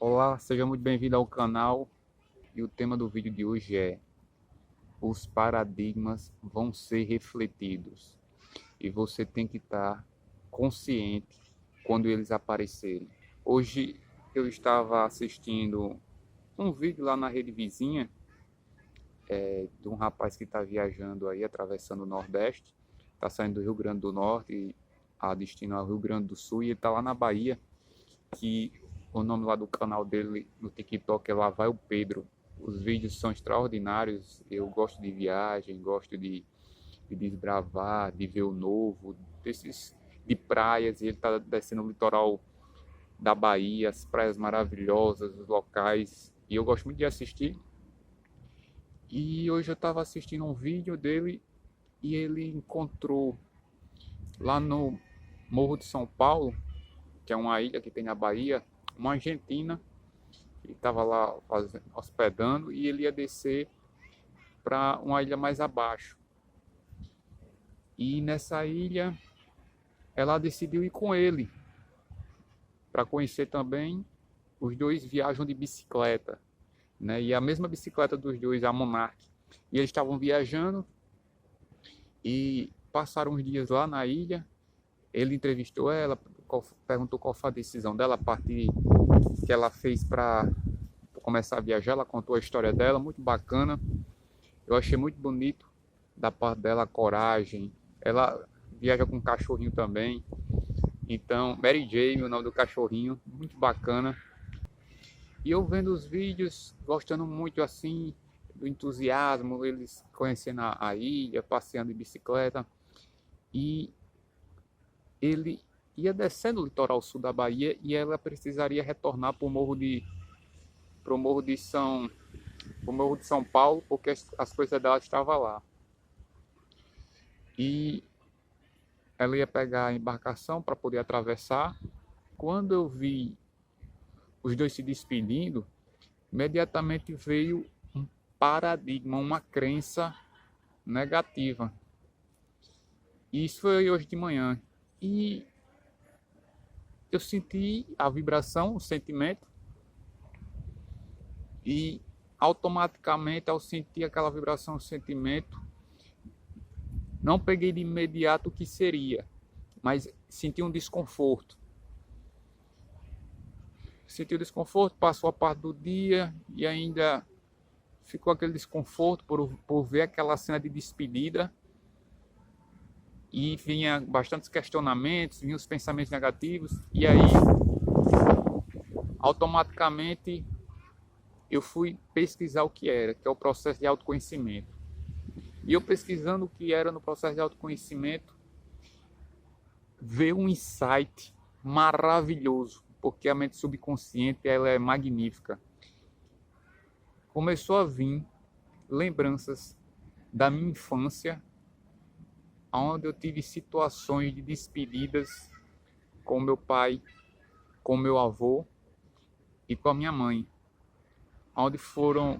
Olá, seja muito bem-vindo ao canal e o tema do vídeo de hoje é: os paradigmas vão ser refletidos e você tem que estar consciente quando eles aparecerem. Hoje eu estava assistindo um vídeo lá na rede vizinha de um rapaz que está viajando aí, atravessando o Nordeste, está saindo do Rio Grande do Norte e a destino ao Rio Grande do Sul, e ele está lá na Bahia, que o nome lá do canal dele no TikTok é Lá Vai o Pedro. Os vídeos são extraordinários, eu gosto de viagem, gosto de desbravar, de ver o novo, desses de praias, e ele está descendo o litoral da Bahia, as praias maravilhosas, os locais, e eu gosto muito de assistir. E hoje eu estava assistindo um vídeo dele e ele encontrou lá no Morro de São Paulo, que é uma ilha que tem na Bahia, uma argentina que estava lá hospedando, e ele ia descer para uma ilha mais abaixo. E nessa ilha ela decidiu ir com ele para conhecer também. Os dois viajam de bicicleta, né? E a mesma bicicleta dos dois, a Monarch. E eles estavam viajando e passaram uns dias lá na ilha. Ele entrevistou ela, perguntou qual foi a decisão dela, a partir que ela fez para começar a viajar. Ela contou a história dela, muito bacana. Eu achei muito bonito da parte dela, a coragem. Ela viaja com um cachorrinho também. Então, Mary Jane, o nome do cachorrinho, muito bacana. E eu vendo os vídeos, gostando muito assim do entusiasmo, eles conhecendo a ilha, passeando de bicicleta. E ele ia descendo o litoral sul da Bahia e ela precisaria retornar para o morro de São Paulo, porque as coisas dela estavam lá. E ela ia pegar a embarcação para poder atravessar. Quando eu vi os dois se despedindo, imediatamente veio um paradigma, uma crença negativa. E isso foi hoje de manhã. E eu senti a vibração, o sentimento, e automaticamente, ao sentir aquela vibração, o sentimento, não peguei de imediato o que seria, mas senti um desconforto. Senti o desconforto, passou a parte do dia e ainda ficou aquele desconforto por ver aquela cena de despedida, e vinha bastantes questionamentos, vinha os pensamentos negativos, e aí automaticamente eu fui pesquisar o que era, que é o processo de autoconhecimento. E eu pesquisando o que era no processo de autoconhecimento, veio um insight maravilhoso, porque a mente subconsciente ela é magnífica. Começou a vir lembranças da minha infância, onde eu tive situações de despedidas com meu pai, com meu avô e com a minha mãe, onde foram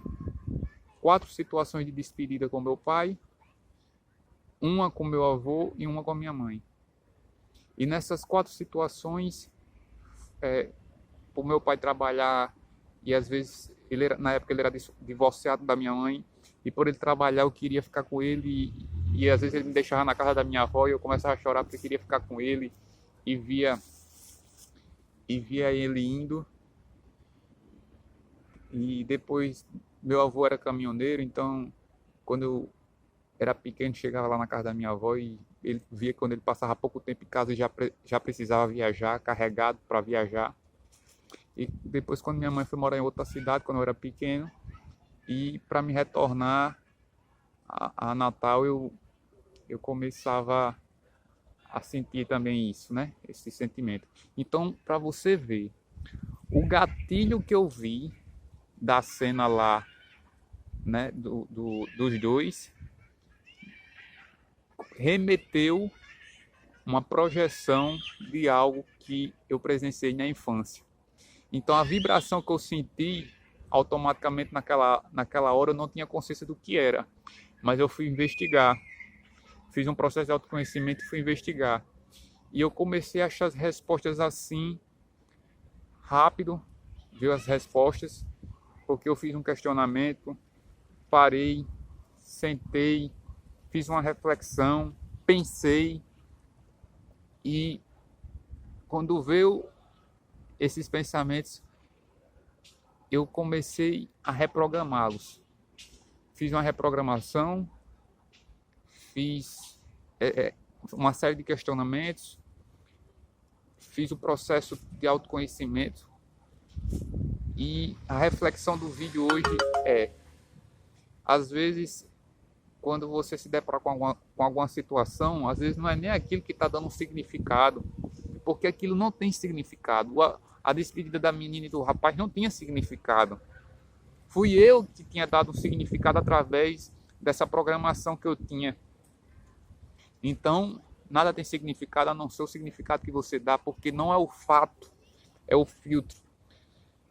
4 situações de despedida com meu pai, uma com meu avô e uma com a minha mãe. E nessas 4 situações, por meu pai trabalhar, e às vezes na época ele era divorciado da minha mãe, e por ele trabalhar eu queria ficar com ele, e às vezes ele me deixava na casa da minha avó e eu começava a chorar porque eu queria ficar com ele, e via ele indo. E depois meu avô era caminhoneiro, então quando eu era pequeno chegava lá na casa da minha avó e ele via que quando ele passava pouco tempo em casa já precisava viajar, carregado para viajar. E depois quando minha mãe foi morar em outra cidade, quando eu era pequeno, e para me retornar a Natal, eu começava a sentir também isso, né? Esse sentimento. Então, para você ver, o gatilho que eu vi da cena lá, né, dos dois, remeteu uma projeção de algo que eu presenciei na infância. Então a vibração que eu senti automaticamente naquela hora, eu não tinha consciência do que era, mas eu fui investigar, fiz um processo de autoconhecimento e fui investigar. E eu comecei a achar as respostas assim, rápido, ver as respostas, porque eu fiz um questionamento, parei, sentei, fiz uma reflexão, pensei, e quando veio esses pensamentos, eu comecei a reprogramá-los. Fiz uma reprogramação, fiz uma série de questionamentos, fiz o processo de autoconhecimento, e a reflexão do vídeo hoje é: às vezes, quando você se depara com alguma situação, às vezes não é nem aquilo que está dando um significado, porque aquilo não tem significado. A despedida da menina e do rapaz não tinha significado. Fui eu que tinha dado um significado através dessa programação que eu tinha. Então, nada tem significado a não ser o significado que você dá, porque não é o fato, é o filtro.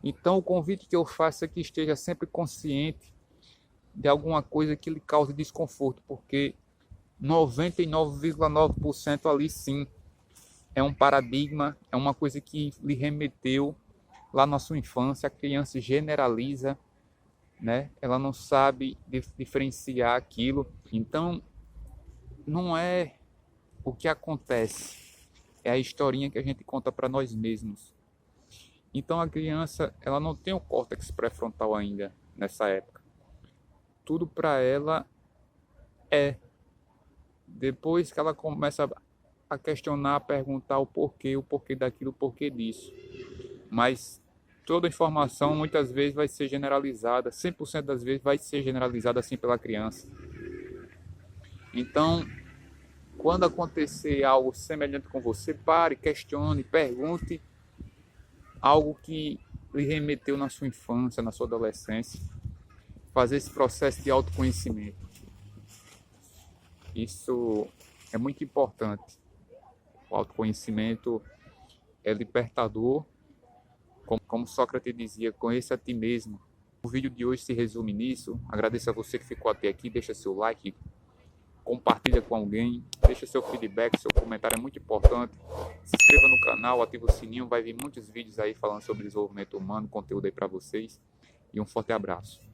Então, o convite que eu faço é que esteja sempre consciente de alguma coisa que lhe cause desconforto, porque 99,9% ali sim é um paradigma, é uma coisa que lhe remeteu lá na sua infância. A criança generaliza, né? Ela não sabe diferenciar aquilo. Então, não é o que acontece, é a historinha que a gente conta para nós mesmos. Então, a criança, ela não tem o córtex pré-frontal ainda nessa época. Tudo para ela é. Depois que ela começa a questionar, a perguntar o porquê daquilo, o porquê disso. Mas toda informação muitas vezes vai ser generalizada, 100% das vezes vai ser generalizada assim pela criança. Então, quando acontecer algo semelhante com você, pare, questione, pergunte algo que lhe remeteu na sua infância, na sua adolescência. Fazer esse processo de autoconhecimento. Isso é muito importante. O autoconhecimento é libertador. Como Sócrates dizia, conheça a ti mesmo. O vídeo de hoje se resume nisso. Agradeço a você que ficou até aqui. Deixa seu like, compartilha com alguém, deixa seu feedback, seu comentário é muito importante. Se inscreva no canal, ativa o sininho, vai vir muitos vídeos aí falando sobre desenvolvimento humano, conteúdo aí para vocês. E um forte abraço.